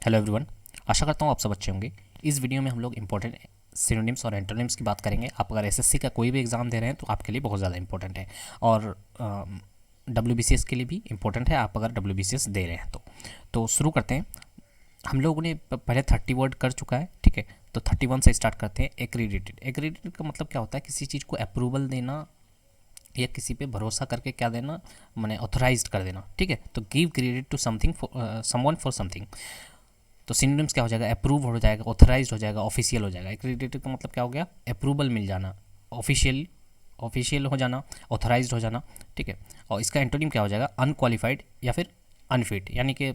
Hello everyone. आशा करता हूँ आप सब अच्छे होंगे। इस वीडियो में हम लोग इंपॉर्टेंट सिनोनिम्स और एंटोनिम्स की बात करेंगे। आप अगर एसएससी का कोई भी एग्ज़ाम दे रहे हैं तो आपके लिए बहुत ज़्यादा इंपॉर्टेंट है, और डब्ल्यूबीसीएस के लिए भी इंपॉर्टेंट है, आप अगर डब्ल्यूबीसीएस दे रहे हैं तो शुरू करते हैं। हम लोगों ने पहले 30 वर्ड कर चुका है, ठीक है। तो 31 से स्टार्ट करते हैं। एक्रीडिटेड। एक्रीडिटेड का मतलब क्या होता है? किसी चीज़ को अप्रूवल देना या किसी पे भरोसा करके क्या देना, मैंने ऑथराइज्ड कर देना, ठीक है। तो give credit to something, someone for something. तो सिनोनिम्स क्या हो जाएगा? अप्रूव हो जाएगा, ऑथराइज्ड हो जाएगा, ऑफिशियल हो जाएगा। एक्रेडिटेड का मतलब क्या हो गया? अप्रूवल मिल जाना, ऑफिशियल ऑफिशियल हो जाना, ऑथराइज्ड हो जाना, ठीक है। और इसका एंटोनिम क्या हो जाएगा? अनक्वालिफाइड या फिर अनफिट, यानी कि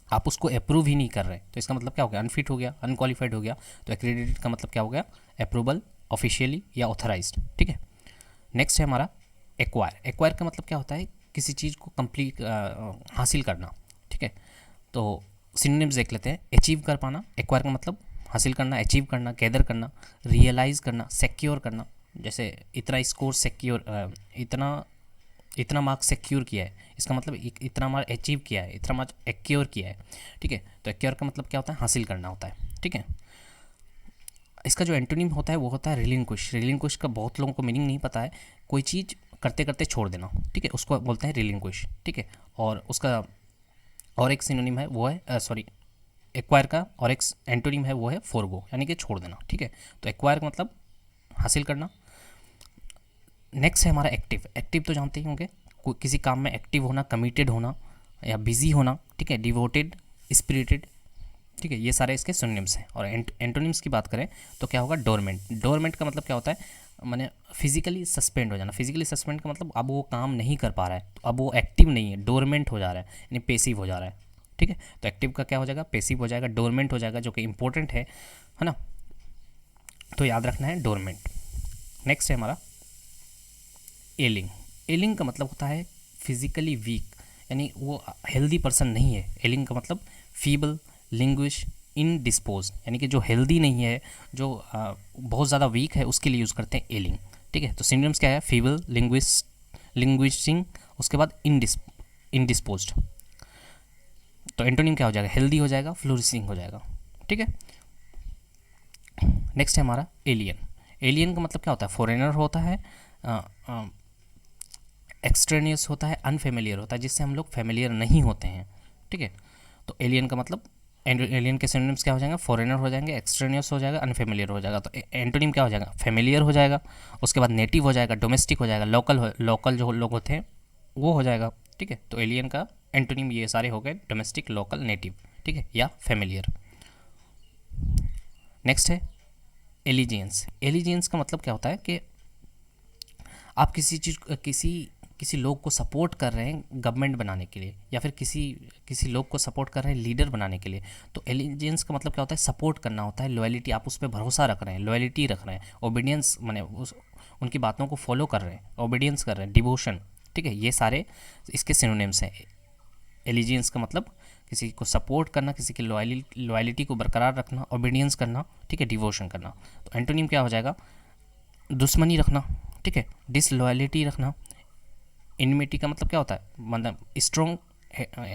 आप उसको अप्रूव ही नहीं कर रहे, तो इसका मतलब क्या हो गया? अनफिट हो गया, अनक्वालिफाइड हो गया। तो एक्रेडिटेड का मतलब क्या हो गया? अप्रूवल, ऑफिशियली या ऑथराइज्ड, ठीक है। नेक्स्ट है हमारा एक्वायर। एक्वायर का मतलब क्या होता है? किसी चीज़ को कंप्लीट हासिल करना, ठीक है। तो सिनोनिम्स देख लेते हैं। अचीव कर पाना, एक्वायर का मतलब हासिल करना, अचीव करना, गैदर करना, रियलाइज़ करना, सिक्योर करना। जैसे इतना स्कोर सिक्योर, इतना इतना मार्क्स सिक्योर किया है, इसका मतलब इतना मार्क अचीव किया है, इतना मार्क एक्योर किया है, ठीक है। तो एक्योर का मतलब क्या होता है? हासिल करना होता है, ठीक है। इसका जो एंटोनिम होता है वो होता है रिलिंक्विश। रिलिंक्विश का बहुत लोगों को मीनिंग नहीं पता है। कोई चीज़ करते करते छोड़ देना, ठीक है, उसको बोलते हैं रिलिंक्विश, ठीक है। और उसका और एक सिनोनिम है, वो है सॉरी, एक्वायर का और एक एंटोनिम है, वो है फोरगो, यानी कि छोड़ देना, ठीक है। तो एक्वायर का मतलब हासिल करना। नेक्स्ट है हमारा एक्टिव। एक्टिव तो जानते ही होंगे, किसी काम में एक्टिव होना, कमिटेड होना या बिजी होना, ठीक है। डिवोटेड, स्पिरिटेड, ठीक है। ये सारे इसके सिनोनिम्स हैं। और एंटोनिम्स की बात करें तो क्या होगा? डोरमेंट। डोरमेंट का मतलब क्या होता है? माने फिजिकली सस्पेंड हो जाना। फिजिकली सस्पेंड का मतलब अब वो काम नहीं कर पा रहा है, तो अब वो एक्टिव नहीं है, डोरमेंट हो जा रहा है, यानी पेसिव हो जा रहा है, ठीक है। तो एक्टिव का क्या हो जाएगा? पेसिव हो जाएगा, डोरमेंट हो जाएगा, जो कि इंपॉर्टेंट है ना। तो याद रखना है डोरमेंट। नेक्स्ट है हमारा एलिंग। एलिंग का मतलब होता है फिजिकली वीक, यानी वो हेल्दी पर्सन नहीं है। एलिंग का मतलब फीबल, लिंग्विश, इनडिस्पोज, यानी कि जो हेल्दी नहीं है, जो बहुत ज़्यादा वीक है, उसके लिए यूज़ करते हैं एलिंग, ठीक है। तो सिनोनिम्स क्या है? फीबल, लिंग्विशिंग, उसके बाद इनडिस्पोज्ड। तो एंटोनिम क्या हो जाएगा? हेल्दी हो जाएगा, फ्लोरिशिंग हो जाएगा, ठीक है। नेक्स्ट है हमारा एलियन। एलियन का मतलब क्या होता है? फॉरेनर होता है, एक्सट्रेनियस होता है, अनफेमिलियर होता है, जिससे हम लोग फेमिलियर नहीं होते हैं, ठीक है। तो एलियन का मतलब, एलियन के सिनोनिम्स क्या हो जाएंगे? फॉरेनर हो जाएंगे, एक्सट्रेनियस हो जाएगा, अनफेमिलियर हो जाएगा। तो एंटोनिम क्या हो जाएगा? फेमिलियर हो जाएगा, उसके बाद नेटिव हो जाएगा, डोमेस्टिक हो जाएगा, लोकल जो लोग होते हैं वो हो जाएगा, ठीक है। तो एलियन का एंटोनिम ये सारे हो गए, डोमेस्टिक, लोकल, नेटिव, ठीक है, या फेमिलियर। नेक्स्ट है एलिजियंस। एलिजियंस का मतलब क्या होता है कि आप किसी चीज़, किसी लोग को सपोर्ट कर रहे हैं गवर्नमेंट बनाने के लिए, या फिर किसी लोग को सपोर्ट कर रहे हैं लीडर बनाने के लिए। तो एलिजेंस का मतलब क्या होता है? सपोर्ट करना होता है, लॉयलिटी, आप उस पर भरोसा रख रहे हैं, लॉयलिटी रख रहे हैं, ओबीडियंस, मैंने उनकी बातों को फॉलो कर रहे हैं, ओबीडियंस कर रहे हैं, डिवोशन, ठीक है। ये सारे इसके सिनोनिम्स हैं। एलिजियंस का मतलब किसी को सपोर्ट करना, किसी की लॉयलिटी को बरकरार रखना, ओबीडियंस करना, ठीक है, डिवोशन करना। तो एंटोनिम क्या हो जाएगा? दुश्मनी रखना, ठीक है, डिसलॉयलिटी रखना। एनिमिटी का मतलब क्या होता है? मतलब स्ट्रॉन्ग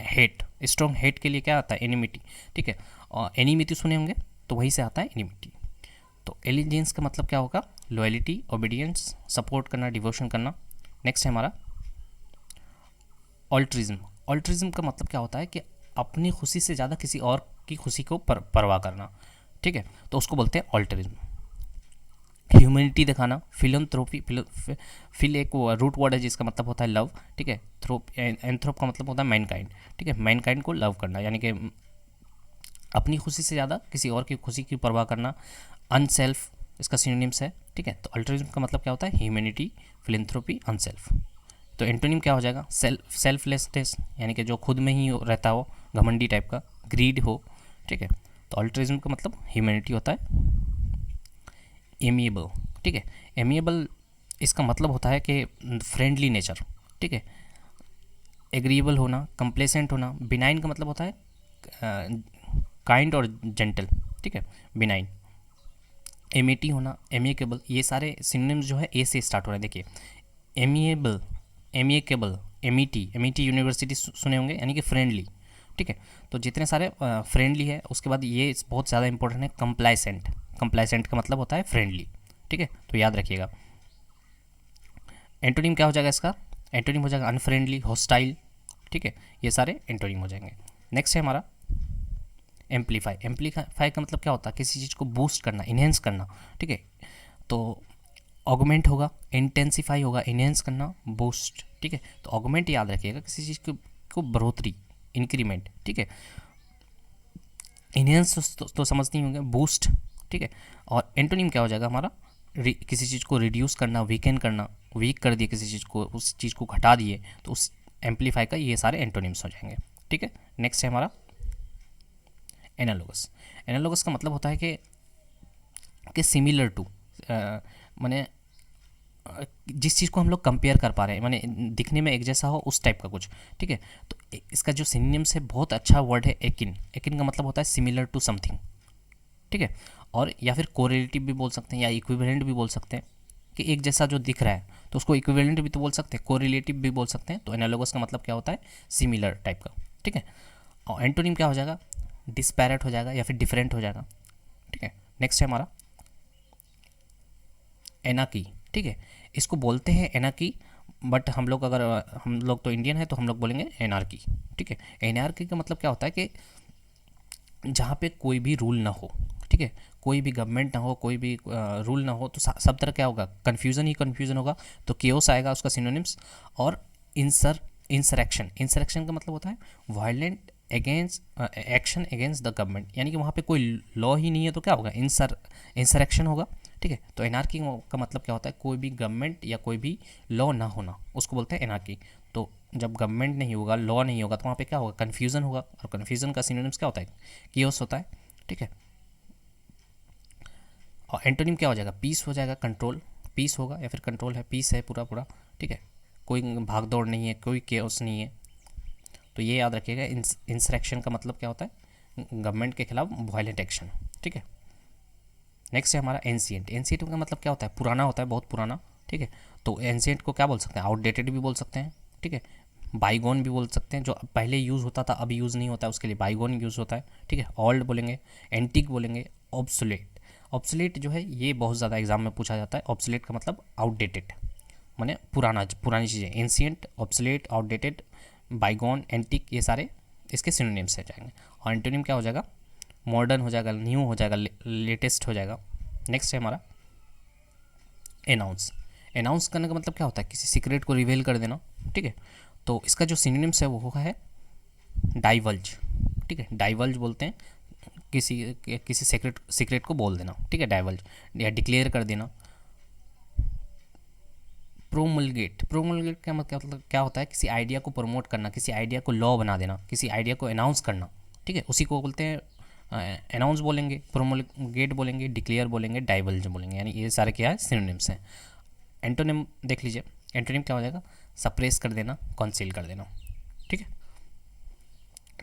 हेट। स्ट्रॉन्ग हेट के लिए क्या आता है? एनिमिटी, ठीक है। और एनिमिटी सुने होंगे, तो वहीं से आता है एनिमिटी। तो एलिजेंस का मतलब क्या होगा? लॉयलिटी, ओबीडियंस, सपोर्ट करना, डिवोशन करना। नेक्स्ट है हमारा ऑल्ट्रिज्म। ऑल्ट्रिज्म का मतलब क्या होता है? कि अपनी खुशी से ज़्यादा किसी और की खुशी को परवाह करना, ठीक है। तो उसको बोलते हैं ऑल्ट्रिज्म। ह्यूमैनिटी दिखाना, फिलंथ्रोपी, फिल एक रूट वर्ड है जिसका मतलब होता है लव, ठीक है। एंथ्रोप का मतलब होता है मैनकाइंड, ठीक है। मैनकाइंड को लव करना, यानी कि अपनी खुशी से ज़्यादा किसी और की खुशी की परवाह करना। अनसेल्फ इसका सिनोनिम्स है, ठीक है। तो अल्ट्रुइज्म का मतलब क्या होता है? ह्यूमैनिटी, फिलंथ्रोपी, अनसेल्फ। तो एंटोनिम क्या हो जाएगा? सेल्फलेसनेस, यानी कि जो खुद में ही रहता हो, घमंडी टाइप का, ग्रीड हो, ठीक है। तो अल्ट्रुइज्म का मतलब ह्यूमैनिटी होता है। एमिएबल, ठीक है। एमिएबल इसका मतलब होता है कि फ्रेंडली नेचर, ठीक है। एग्रीएबल होना, कंप्लेसेंट होना। बिनाइन का मतलब होता है काइंड और जेंटल, ठीक है, बिनाइन। एमिटी होना, एमिकेबल, ये सारे सिनोनिम्स जो है ए से स्टार्ट हो रहे हैं। देखिए, amiable, amicable, Amity, Amity university सुने होंगे, यानी कि फ्रेंडली, ठीक है। तो जितने सारे फ्रेंडली है, उसके बाद ये बहुत ज़्यादा इंपॉर्टेंट है कंप्लाइसेंट। कंप्लाइसेंट का मतलब होता है फ्रेंडली, ठीक है, तो याद रखिएगा। एंटोनिम क्या हो जाएगा इसका? एंटोनिम हो जाएगा अनफ्रेंडली, हॉस्टाइल, ठीक है, ये सारे एंटोनिम हो जाएंगे। नेक्स्ट है हमारा एम्पलीफाई। एम्पलीफाई का मतलब क्या होता है? किसी चीज़ को बूस्ट करना, इन्हेंस करना, ठीक है। तो ऑगमेंट होगा, इंटेंसिफाई होगा, इन्हेंस करना, बूस्ट, ठीक है। तो ऑगमेंट याद रखिएगा, किसी चीज़ को बढ़ोतरी, इंक्रीमेंट, ठीक है। इन्हेंस तो समझते ही होंगे, बूस्ट, ठीक है। और एंटोनिम क्या हो जाएगा हमारा? किसी चीज़ को रिड्यूस करना, वीकेन करना, वीक कर दिए किसी चीज़ को, उस चीज़ को घटा दिए, तो उस एम्पलीफाई का ये सारे एंटोनिम्स हो जाएंगे, ठीक है। नेक्स्ट है हमारा एनालोगस। एनालोगस का मतलब होता है कि सिमिलर टू, माने जिस चीज़ को हम लोग कंपेयर कर पा रहे हैं, माने दिखने में एक जैसा हो, उस टाइप का कुछ, ठीक है। तो इसका जो सिनोनिम्स है, बहुत अच्छा वर्ड है एकिन। एकिन का मतलब होता है सिमिलर टू समथिंग, ठीक है। और या फिर कोरिलेटिव भी बोल सकते हैं, या इक्विवेलेंट भी बोल सकते हैं, कि एक जैसा जो दिख रहा है तो उसको इक्विवेलेंट भी तो बोल सकते हैं, कोरिलेटिव भी बोल सकते हैं। तो एनालोगस का मतलब क्या होता है? सिमिलर टाइप का, ठीक है। और एंटोनिम क्या हो जाएगा? डिस्पैरेट हो जाएगा या फिर डिफरेंट हो जाएगा, ठीक है। नेक्स्ट है हमारा एनाकी, ठीक है। इसको बोलते हैं एनाकी, बट हम लोग तो इंडियन है, तो हम लोग बोलेंगे एनार्की, ठीक है। एनार्की का मतलब क्या होता है? कि जहाँ पे कोई भी रूल ना हो, ठीक है, कोई भी गवर्नमेंट ना हो, कोई भी रूल ना हो, तो सब तरह क्या होगा? कन्फ्यूज़न ही कन्फ्यूज़न होगा, तो केओस आएगा उसका सिनोनिम्स। और इंसरेक्शन। इंसरेक्शन का मतलब होता है violent against action against the government, यानी कि वहाँ पे कोई लॉ ही नहीं है, तो क्या होगा? इंसरेक्शन होगा, ठीक है। तो एनार्की का मतलब क्या होता है? कोई भी गवर्नमेंट या कोई भी लॉ ना होना, उसको बोलते हैं एनार्की। तो जब गवर्नमेंट नहीं होगा, लॉ नहीं होगा, तो वहाँ पे क्या होगा? कन्फ्यूज़न होगा, और कन्फ्यूज़न का सिनोनिम्स क्या होता है? कियोस होता है, ठीक है। और एंटोनिम क्या हो जाएगा? पीस हो जाएगा, कंट्रोल। पीस होगा या फिर कंट्रोल है, पीस है पूरा पूरा, ठीक है। कोई भाग दौड़ नहीं है, कोई केओस नहीं है। तो ये याद रखिएगा। इंसरेक्शन का मतलब क्या होता है? गवर्नमेंट के खिलाफ वायलेंट एक्शन, ठीक है। नेक्स्ट है हमारा एंशिएंट। एंशिएंट का मतलब क्या होता है? पुराना होता है, बहुत पुराना, ठीक है। तो एंशिएंट को क्या बोल सकते हैं? आउटडेटेड भी बोल सकते हैं, ठीक है। बाईगोन भी बोल सकते हैं, जो पहले यूज़ होता था अभी यूज़ नहीं होता है, उसके लिए बाईगोन यूज़ होता है, ठीक है। ओल्ड बोलेंगे, एंटिक बोलेंगे, ऑब्सोलेट। ऑब्सोलेट जो है ये बहुत ज़्यादा एग्जाम में पूछा जाता है। ऑब्सोलेट का मतलब आउटडेटेड, माने पुरानी चीज़ें। एंशिएंट, ऑब्सोलेट, आउटडेटेड, बाईगोन, एंटिक, ये सारे इसके सिनोनिम्स हो जाएंगे। और एंटोनिम क्या हो जाएगा? मॉडर्न हो जाएगा, न्यू हो जाएगा, लेटेस्ट हो जाएगा। नेक्स्ट है हमारा एनाउंस। एनाउंस करने का मतलब क्या होता है? किसी सीक्रेट को रिवील कर देना, ठीक है। तो इसका जो सिनोनिम्स है वो है डाइवल्ज, ठीक है। डाइवल्ज बोलते हैं किसी सीक्रेट को बोल देना, ठीक है, डाइवल्ज, या डिक्लेयर कर देना। प्रोमलगेट। प्रोमलगेट का मतलब क्या होता है? किसी आइडिया को प्रमोट करना, किसी आइडिया को लॉ बना देना, किसी आइडिया को अनाउंस करना, ठीक है, उसी को बोलते हैं अनाउंस बोलेंगे, प्रोमलगेट बोलेंगे, डिक्लेयर बोलेंगे, डाइवल्ज बोलेंगे। यानी ये सारे क्या है? सिनोनिम्स हैं। एंटोनिम देख लीजिए। एंटोनिम क्या हो जाएगा? सप्रेस कर देना, कॉन्सील कर देना, ठीक है।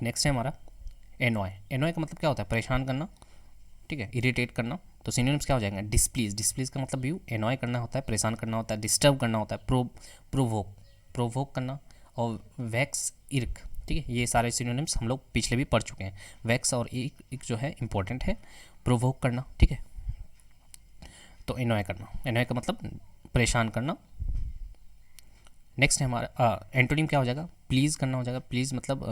नेक्स्ट है हमारा एनॉय। एनॉय का मतलब क्या होता है? परेशान करना, ठीक है, इरिटेट करना। तो सिनोनिम्स क्या हो जाएंगे? डिस्प्लीज। डिस्प्लीज का मतलब भी एनॉय करना होता है, परेशान करना होता है, डिस्टर्ब करना होता है, प्रोवोक करना, और वैक्स, इर्क, ठीक है। ये सारे सिनोनिम्स हम लोग पिछले भी पढ़ चुके हैं। वैक्स और इर्क जो है इंपॉर्टेंट है, प्रोवोक करना, ठीक है। तो एनॉय करना, एनॉय का मतलब परेशान करना। नेक्स्ट है हमारा एंटोनिम क्या हो जाएगा? प्लीज़ करना हो जाएगा। प्लीज़ मतलब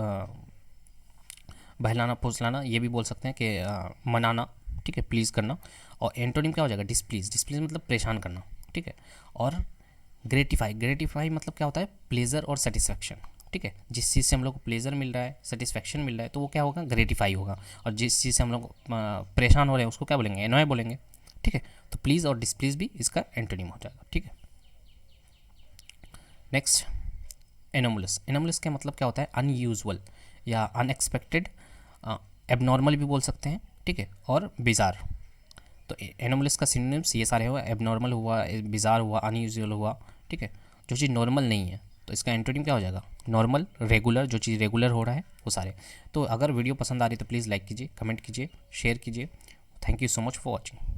बहलाना, फुसलाना, ये भी बोल सकते हैं कि मनाना, ठीक है, प्लीज़ करना। और एंटोनिम क्या हो जाएगा? डिस्प्लीज। डिस्प्लीज मतलब परेशान करना, ठीक है। और ग्रेटिफाई। ग्रेटिफाई मतलब क्या होता है? प्लेजर और सेटिस्फैक्शन, ठीक है। जिस चीज़ से हम लोग को प्लेजर मिल रहा है, सेटिस्फैक्शन मिल रहा है, तो वो क्या होगा? ग्रेटिफाई होगा। और जिस चीज़ से हम लोग परेशान हो रहे हैं, उसको क्या बोलेंगे? एनॉय बोलेंगे, ठीक है। तो प्लीज़ और डिस्प्लीज भी इसका एंटोनिम हो जाएगा, ठीक है। Next anomalous. एनोमलस का मतलब क्या होता है? अनयूजुअल या अनएक्सपेक्टेड, एबनॉर्मल भी बोल सकते हैं, ठीक है, और बिजार। तो एनोमलस का सिनोनिम्स ये सारे हुआ। एबनॉर्मल हुआ, बिजार हुआ, अनयूजुअल हुआ, ठीक है। जो चीज़ नॉर्मल नहीं है, तो इसका एंटोनिम क्या हो जाएगा? नॉर्मल, रेगुलर, जो चीज़ रेगुलर हो रहा है वो सारे। तो अगर वीडियो पसंद आ रही है तो प्लीज़ लाइक कीजिए, कमेंट कीजिए, शेयर कीजिए। Thank you so much for watching.